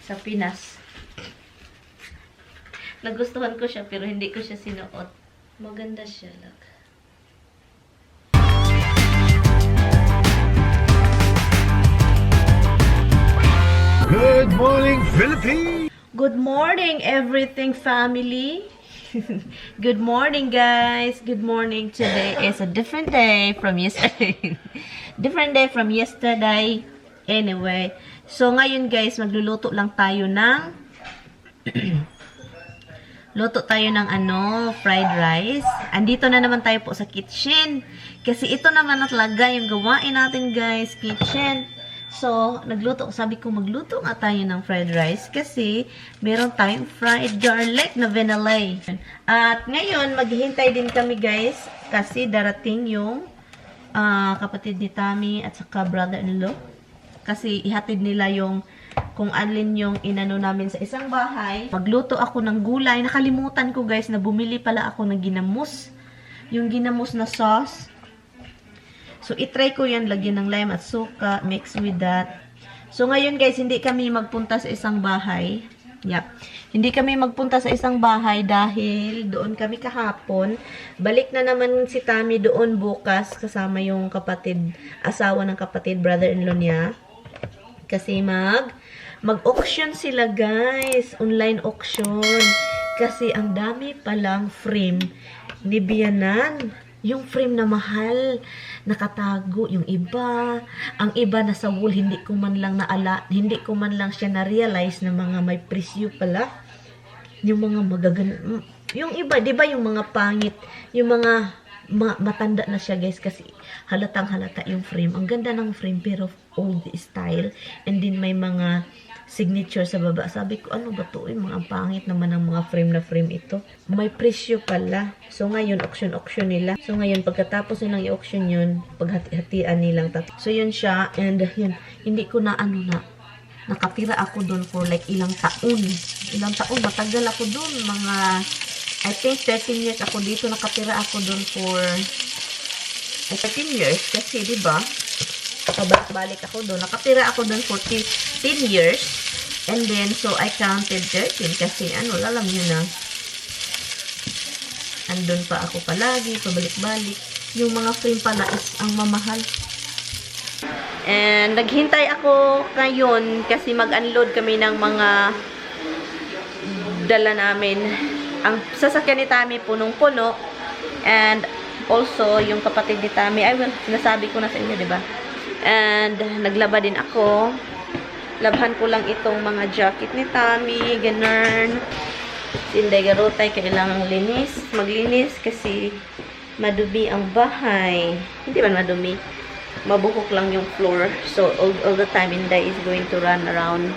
sa Pinas. Nagustuhan ko siya pero hindi ko siya sinuot. Maganda siya, look. Good morning, Philippines! Good morning, everything family. Good morning, guys. Good morning. Today is a different day from yesterday. Different day from yesterday. Anyway, so ngayon guys, magluluto lang tayo ng luto tayo ng fried rice. Andito na naman tayo po sa kitchen. Kasi ito naman na talaga yung gawain natin, guys, kitchen. So, sabi ko magluto nga tayo ng fried rice kasi meron tayong fried garlic na vanilla. At ngayon, maghihintay din kami, guys, kasi darating yung kapatid ni Tami at saka brother-in-law. Kasi ihatid nila yung kung alin yung inano namin sa isang bahay. Magluto ako ng gulay. Nakalimutan ko, guys, na bumili pala ako ng ginamos. Yung ginamos na sauce. So, itry ko yan, lagyan ng lime at suka, mix with that. So, ngayon guys, hindi kami magpunta sa isang bahay. Yep. Hindi kami magpunta sa isang bahay dahil doon kami kahapon. Balik na naman si Tami doon bukas kasama yung kapatid, asawa ng kapatid, brother-in-law niya. Kasi mag-auction sila, guys. Online auction. Kasi ang dami palang frame ni Biyanan. Yung frame na mahal, nakatago, yung iba, ang iba nasa wall, hindi ko man lang siya na-realize na mga may presyo pala. Yung mga magaganda, yung iba, di ba yung mga pangit, yung mga matanda na siya, guys, kasi halatang halata yung frame. Ang ganda ng frame, pero old style, and then may mga signature sa baba. Sabi ko, ano ba to? Mga pangit naman ang mga frame na frame ito. May presyo pala. So, ngayon, auction nila. So, ngayon, pagkatapos nilang i-auction yun, paghati-hatian nilang tatlo. So, yun siya. And, yun, hindi ko na, nakatira ako doon for like ilang taon. Matagal ako doon. Mga, I think, 13 years ako dito. Nakatira ako doon for 13 years. Kasi, diba, pabalik ako doon. Nakatira ako doon for 10 years. And then, so, I counted 13 kasi, alam nyo na, andun pa ako palagi, pabalik-balik. Yung mga frame pala is ang mamahal. And, naghintay ako ngayon kasi mag-unload kami ng mga dala namin. Ang sasakyan ni Tami punong-puno. And, also, yung kapatid ni Tami, sinasabi ko na sa inyo, diba? And, naglaba din ako. Labhan ko lang itong mga jacket ni Tami, ganun. Sinday garotay, kailangang maglinis kasi madumi ang bahay. Hindi man madumi. Mabuhok lang yung floor. So, all the time, Inday is going to run around.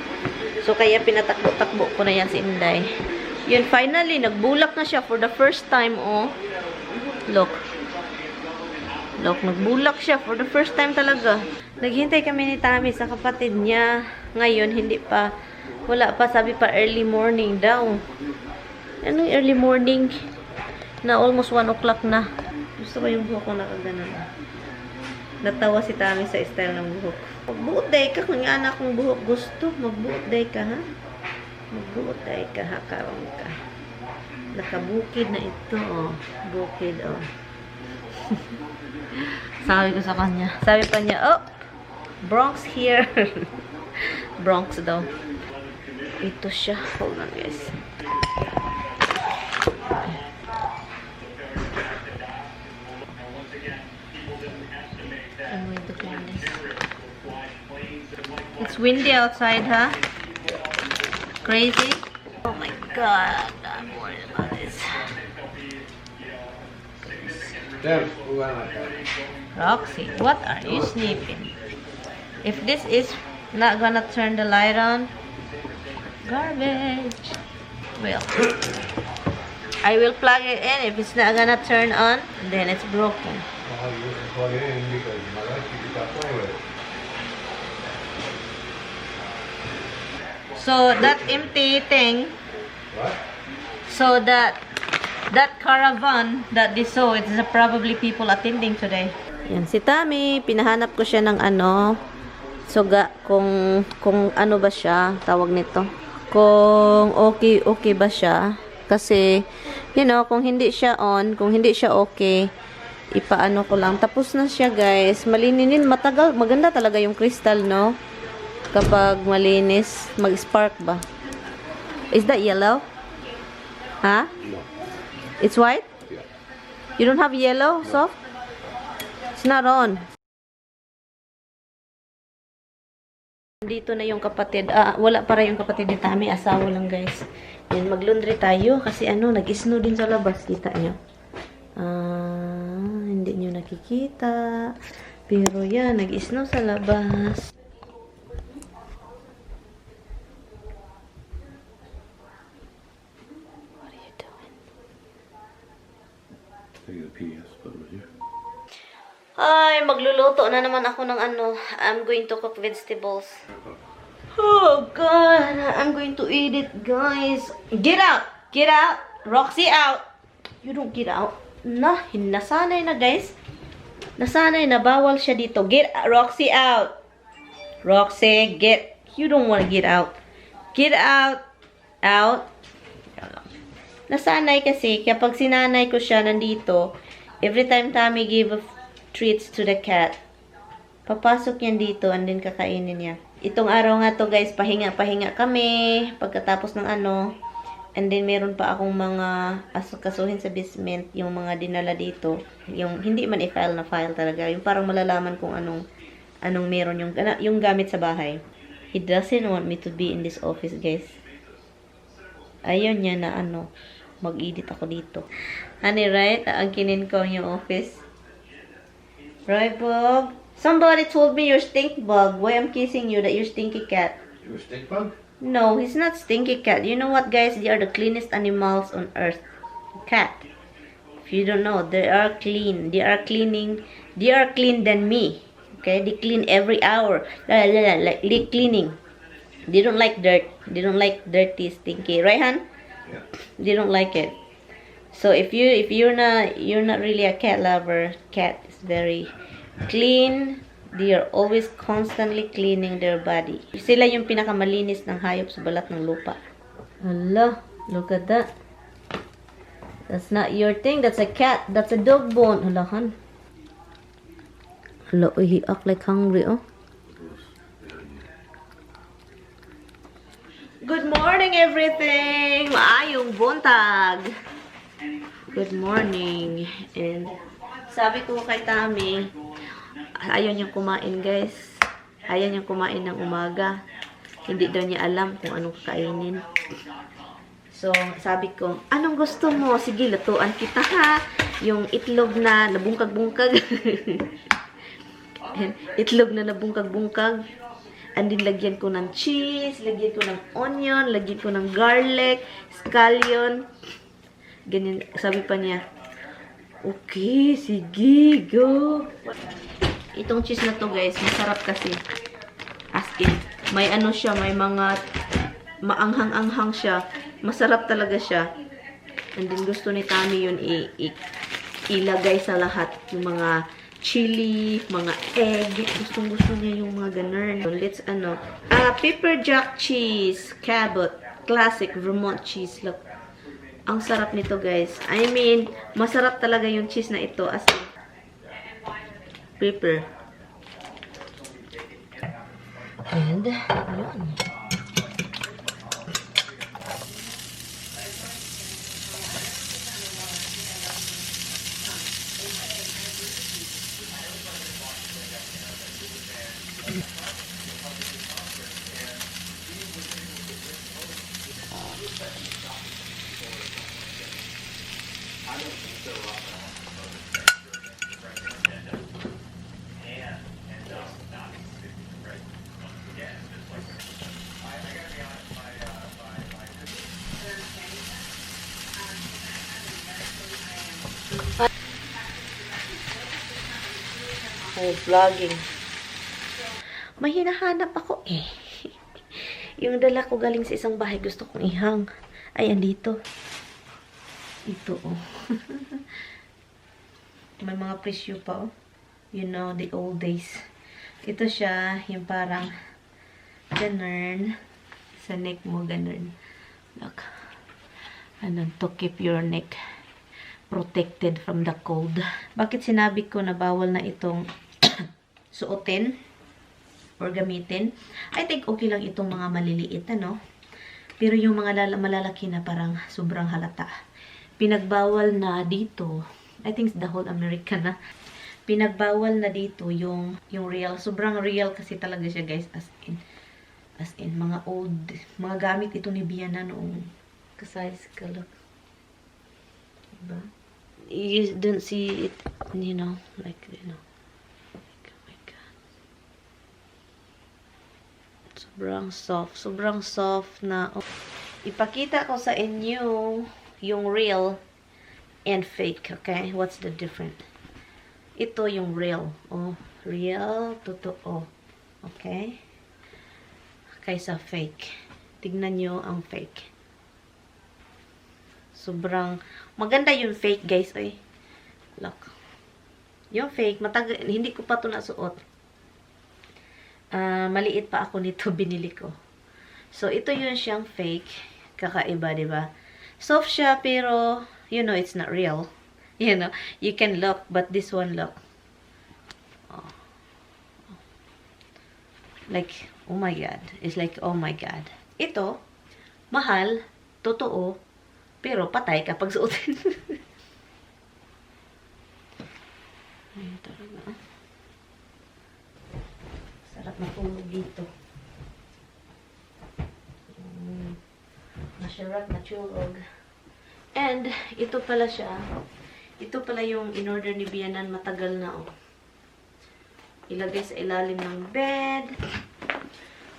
So, kaya pinatakbo-takbo ko na yan si Inday. Yun, finally, nagbulak na siya for the first time, oh. Look, nagbulak siya for the first time talaga. Naghintay kami ni Tami sa kapatid niya. Ngayon, wala pa, sabi pa early morning daw. Anong early morning? Na almost 1 o'clock na. Gusto ko yung buhok ko nakaganon. Natawa si Tami sa style ng buhok. Magbuot day ka kung yung anak kong buhok gusto. Magbuot day ka, ha? Magbuot day ka, ha? Karong ka. Nakabukid na ito, oh. Bukid, oh. Sabi ko sa kanya. Sabi pa niya, oh, Bronx here. Bronx daw. Ito siya. Hold on, guys. I'm going to clean this. It's windy outside, huh? Crazy? Oh my God. I'm worried about this. Roxy, what are you sleeping? If this is not gonna turn the light on, garbage. Well, I will plug it in. If it's not gonna turn on, then it's broken. So that empty thing. What? So that caravan that they saw, it's probably people attending today. Yan, si Tami, pinahanap ko siya ng suga kung ano ba siya, tawag nito. Kung okay ba siya. Kasi, you know, kung hindi siya on, kung hindi siya okay, ipaano ko lang. Tapos na siya, guys. Malininin, matagal, maganda talaga yung crystal, no? Kapag malinis, mag-spark ba? Is that yellow? Huh? No. It's white? Yeah. You don't have yellow, soft? It's not on. Dito na yung kapatid. Wala para yung kapatid ni Tami. Asawa lang, guys. Yan, mag-laundry tayo. Kasi ano, nag-snow din sa labas. Kita nyo. Hindi nyo nakikita. Pero yan, nag-snow sa labas. What are you doing? Take the PS, put it here. Ay, magluluto na naman ako ng ano. I'm going to cook vegetables. Oh, God. I'm going to eat it, guys. Get out! Get out! Roxy, out! You don't get out. Nasanay na, guys. Nasanay na. Bawal siya dito. Get Roxy out! Roxy, get. You don't want to get out. Get out! Out! Nasanay kasi, kapag sinanay ko siya nandito, every time Tommy give treats to the cat, papasok yan dito and then kakainin niya. Itong araw nga to, guys, pahinga kami pagkatapos ng ano, and then meron pa akong mga kasuhin sa basement, yung mga dinala dito, yung hindi man i-file na file talaga, yung parang malalaman kung anong meron yung gamit sa bahay. He doesn't want me to be in this office, guys. Ayun niya na ano, mag-edit ako dito. Honey, right? Aangkinin ko yung office. Right, Bob? Somebody told me you're stink bug. Why I'm kissing you that you're stinky cat. You a stink bug? No, he's not stinky cat. You know what, guys? They are the cleanest animals on earth. Cat. If you don't know, they are clean. They are cleaning. They are clean than me. Okay? They clean every hour. Like cleaning. They don't like dirt. They don't like dirty, stinky. Right, Han? Yeah. They don't like it. So if you're not really a cat lover, cat is very clean. They are always constantly cleaning their body. Sila yung pinakamalinis ng hayop sa balat ng lupa. Hala, look at that. That's not your thing. That's a cat. That's a dog bone. Hala, Han. Hala, he act like hungry, oh. Good morning, everything! Maayong buntag! Good morning! And sabi ko kay Tami, ayaw niyang kumain, guys. Ayaw niyang kumain ng umaga. Hindi daw niya alam kung anong kakainin. So, sabi ko, anong gusto mo? Sige, lutuan kita, ha? Yung itlog na nabungkag-bungkag. Itlog na nabungkag-bungkag. And then, lagyan ko ng cheese, lagyan ko ng onion, lagyan ko ng garlic, scallion. Ganyan, sabi pa niya, okay, sige, go. Itong cheese na to, guys, masarap kasi. As in, may ano siya, may mga maanghang-anghang siya. Masarap talaga siya. And then, gusto ni Tami yun ilagay sa lahat. Yung mga chili, mga egg. Gusto niya yung mga ganun. So, let's, pepper jack cheese, cabot, classic Vermont cheese. Look, ang sarap nito, guys. I mean, masarap talaga yung cheese na ito. As in, pepper. And, yun. Oh, vlogging. May hinahanap ako eh. Yung dala ko galing sa isang bahay, gusto kong ihang. Ay, andito. Ito, oh. May mga presyo pa, oh. You know, the old days. Ito siya, yung parang ganun. Sa neck mo, ganun. Look. Ano, to keep your neck protected from the cold. Bakit sinabi ko na bawal na itong suotin or gamitin? I think okay lang itong mga maliliit, ano? Pero yung mga malalaki na parang sobrang halata. Pinagbawal na dito, I think the whole America na, pinagbawal na dito yung real. Sobrang real kasi talaga siya, guys. As in, mga old, mga gamit ito ni Biana noong ka-size ka, look. Diba? You don't see it, you know, like, you know. Oh my God. Sobrang soft na. Oh. Ipakita ko sa inyo yung real and fake, okay? What's the difference? Ito yung real. Oh, real, totoo. Okay? Kaysa fake. Tignan nyo ang fake. Sobrang maganda yung fake, guys. Ay, look. Yung fake, hindi ko pa ito nasuot. Maliit pa ako nito, binili ko. So, ito yun siyang fake. Kakaiba, diba? Soft siya, pero, you know, it's not real. You know, you can look, but this one, look. Oh. Like, oh my God. It's like, oh my God. Ito, mahal, totoo, pero patay kapag suotin. Ayun talaga. Sarap na tulog dito. Masarap na tulog. And, ito pala siya. Ito pala yung in-order ni Bianan, matagal na, oh. Ilagay sa ilalim ng bed.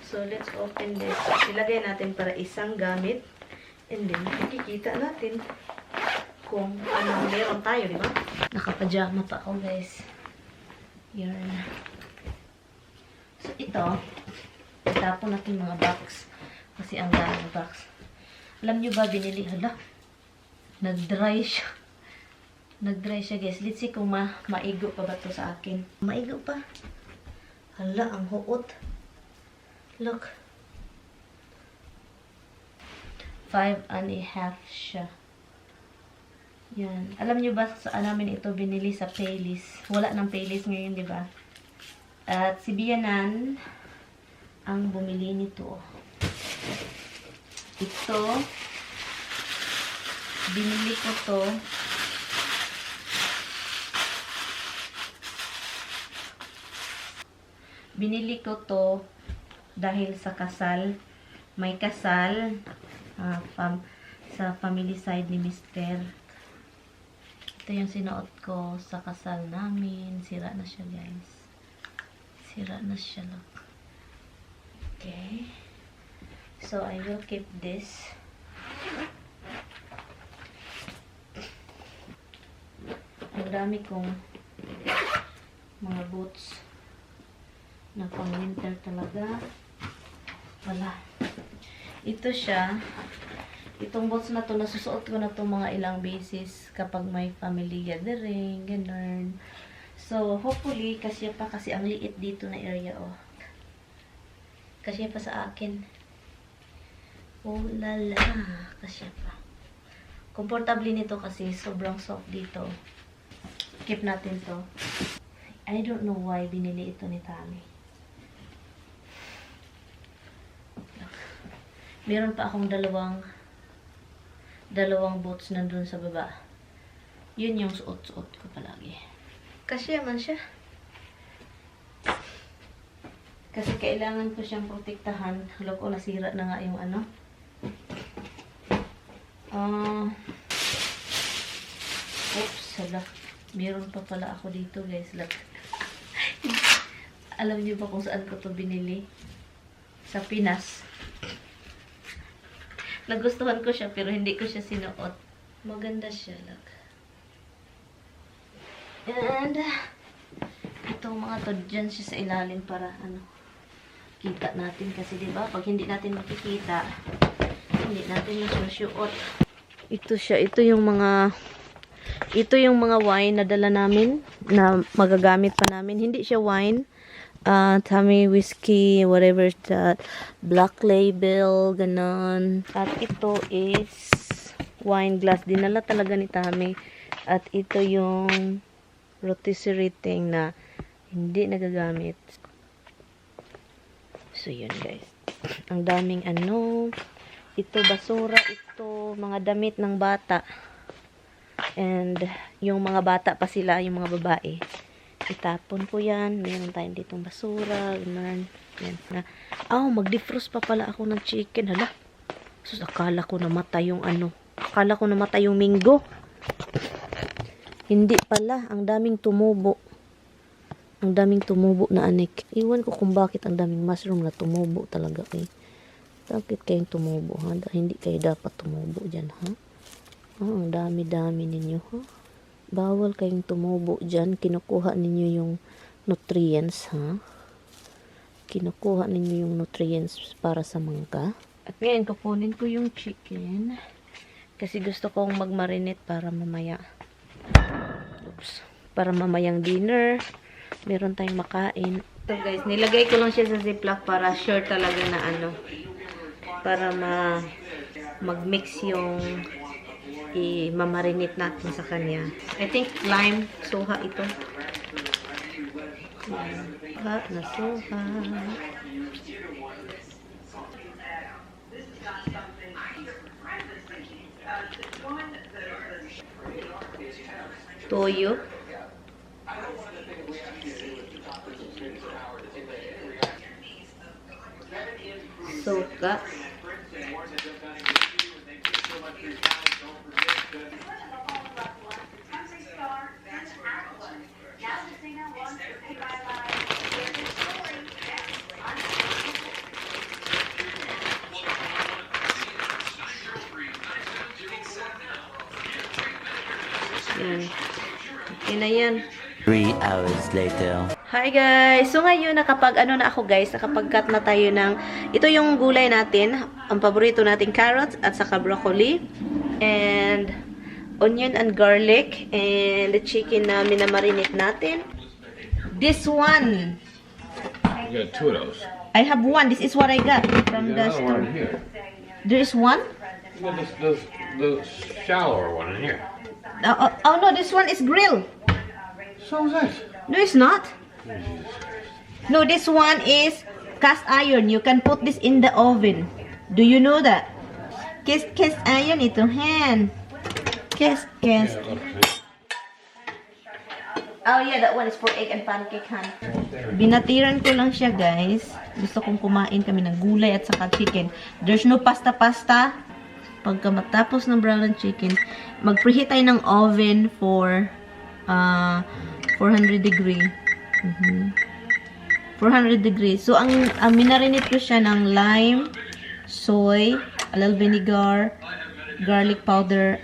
So, let's open this. Ilagay natin para isang gamit. And then, makikita natin kung ano meron tayo, di ba? Nakapajama pa ako, guys. Yan. So, ito. Itapon natin mga box. Kasi ang daming box. Alam nyo ba, binili, hala, nag-dry siya. Nag-dry siya, guys. Let's see kung maigo pa ba to sa akin. Maigo pa. Hala, ang huot. Look. 5.5 siya. Yan. Alam nyo ba, saan namin ito binili? Sa Paylist. Wala ng Paylist ngayon, di ba? At si Bianan ang bumili nito. Ito. Binili ko to. Binili ko to dahil sa kasal. May kasal sa family side ni Mr. Ito yung sinuot ko sa kasal namin. Sira na siya, guys. Sira na siya, look. Okay. So, I will keep this. Ang dami kong mga boots na pang winter talaga. Wala. Ito siya. Itong boots na to, nasusuot ko na to mga ilang beses kapag may family gathering, ganun. So, hopefully, kasya pa kasi ang liit dito na area, oh. Kasya pa sa akin. Oh, lala. Kasya pa. Comfortable nito kasi sobrang soft dito. Keep natin to. I don't know why binili ito ni Tami. Meron pa akong dalawang boots nandun sa baba. Yun yung suot-suot ko palagi. Kasi man siya. Kasi kailangan ko siyang protektahan. Hala ko, nasira na nga yung ano. Oops, hala. Meron pa pala ako dito, guys. Look. Alam niyo ba kung saan ko to binili? Sa Pinas. Nagustuhan ko siya pero hindi ko siya sinuot. Maganda siya, look. And itong mga to dyan siya sa ilalim para ano, kita natin kasi 'di ba? Pag hindi natin makikita, hindi natin masusuot. Ito siya, ito yung mga wine na dala namin na magagamit pa namin. Hindi siya wine, Tummy whiskey, whatever that, black label, ganon. At ito is wine glass. Dinala talaga ni Tami. At ito yung rotisserie thing na hindi nagagamit. So, yun guys. Ang daming ano. Ito, basura. Ito, mga damit ng bata. And, yung mga bata pa sila, yung mga babae. Itapon ko yan. Meron tayong ditong basura. Ganun. Yan na. Mag-defrost pa pala ako ng chicken. Hala. Sus, akala ko namatay yung ano. Akala ko namatay yung minggo. Hindi pala. Ang daming tumubo. Ang daming tumubo na anik. Iwan ko kung bakit ang daming mushroom na tumubo talaga eh. Bakit kayong tumubo ha? Hindi kayo dapat tumubo dyan ha? Ang dami-dami ninyo ha? Bawal kayong tumubo dyan. Kinukuha ninyo yung nutrients ha? Kinukuha ninyo yung nutrients para sa mangga. At ngayon kukunin ko yung chicken. Kasi gusto kong mag-marinate para mamaya. Para mamayang dinner. Meron tayong makain. So guys, nilagay ko lang siya sa ziplock para sure talaga na ano. Para mag-mix yung i-mamarinate natin sa kanya. I think lime, suha ito. Suha na suha. Toyo. Suka. Yan. Okay na yan. 3 hours later. Hi guys! So ngayon nakapag cut na tayo ng, ito yung gulay natin, ang paborito nating carrots at saka broccoli, and onion and garlic, and the chicken na minamarinate natin. This one, You got two of those. I have one. This is what I got from You the got another one store. in here. There is one? You got the shallower one in here. Oh no, this one is grill. So is that. No, it's not. No, this one is cast iron. You can put this in the oven. Do you know that? Cast iron ito, hen. Cast. Yeah, look, Oh yeah, that one is for egg and pancake, han. Binatiran ko lang siya, guys. Gusto kong kumain kami ng gulay at saka chicken. There's no pasta-pasta. Pagka matapos ng brown and chicken, mag-preheat tayo ng oven for 400 degree. 400 degrees. So, ang minarinate ko siya ng lime, soy, a little vinegar, garlic powder.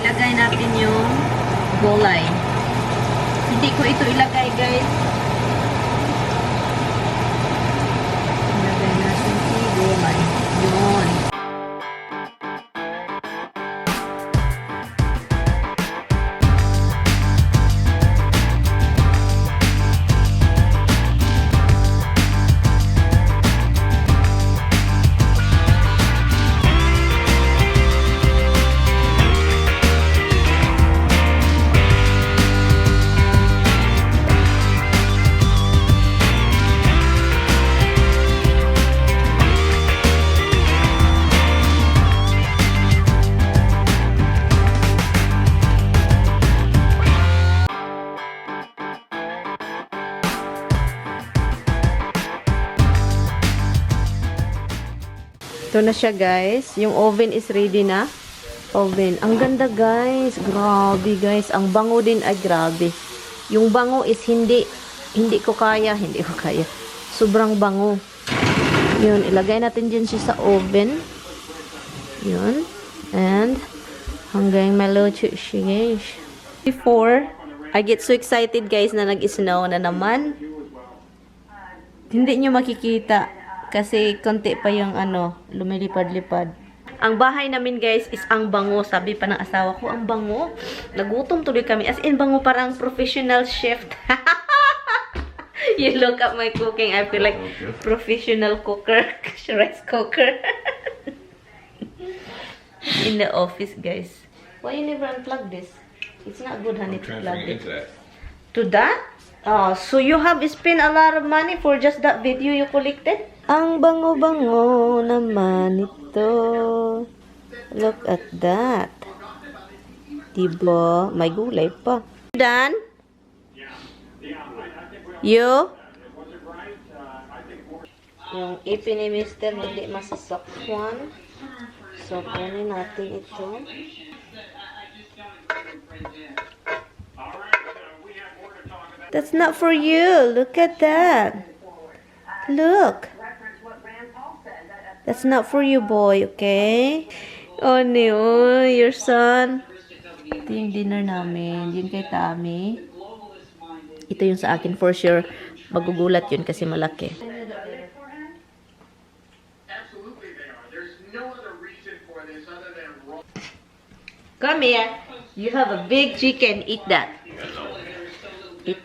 Ilagay natin yung gulay. Hindi ko ito ilagay, guys. Ilagay natin si gulay. Yun. Ito na siya, guys. Yung oven is ready na. Oven. Ang ganda, guys. Grabe, guys. Ang bango din ay grabe. Yung bango is hindi ko kaya. Hindi ko kaya. Sobrang bango. Yun. Ilagay natin dyan siya sa oven. Yun. And hanggang maluto siya, guys. Before, I get so excited, guys, na nag-snow na naman. Hindi nyo makikita. Kasi konti pa yung lumilipad-lipad. Ang bahay namin, guys, is ang bango. Sabi pa ng asawa ko, ang bango. Nagutom tuloy kami. As in, bango parang professional chef. You look at my cooking. I feel like professional cooker. Rice cooker. In the office, guys. Why you never unplug this? It's not good, honey, to plug it. To that? Oh, so you have spent a lot of money for just that video you collected? Ang bango-bango naman ito. Look at that. Diba? May gulay pa. Done? You? Yung ipin ni Mr. hindi masasakwan. So, kunin natin ito. That's not for you. Look at that. Look. That's not for you, boy, okay? Oh, no. Your son. Ito yung dinner namin. Yun kay Tami. Ito yung sa akin, for sure. Magugulat yun kasi malaki. Come here. You have a big chicken. Eat that.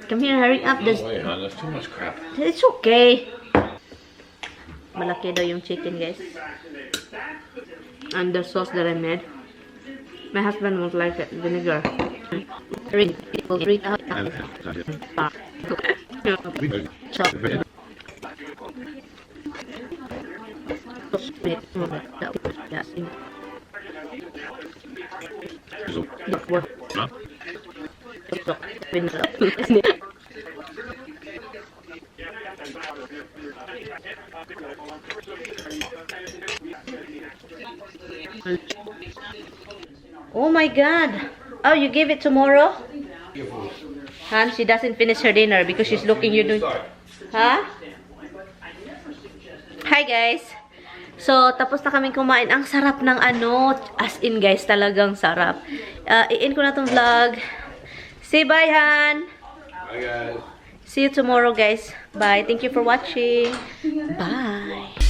Come here, hurry up. No way, hon. That's too much crap. It's okay. Malaki daw yung chicken, guys. And the sauce that I made. My husband won't like it. Vinegar. Oh my God! Oh, you give it tomorrow? Han, she doesn't finish her dinner because she's looking you doing. Huh? Hi guys! So, tapos na kaming kumain. Ang sarap ng as in guys, talagang sarap. I-end ko na tong vlog. Say bye, Han! Bye, guys. See you tomorrow, guys. Bye. Thank you for watching. Bye.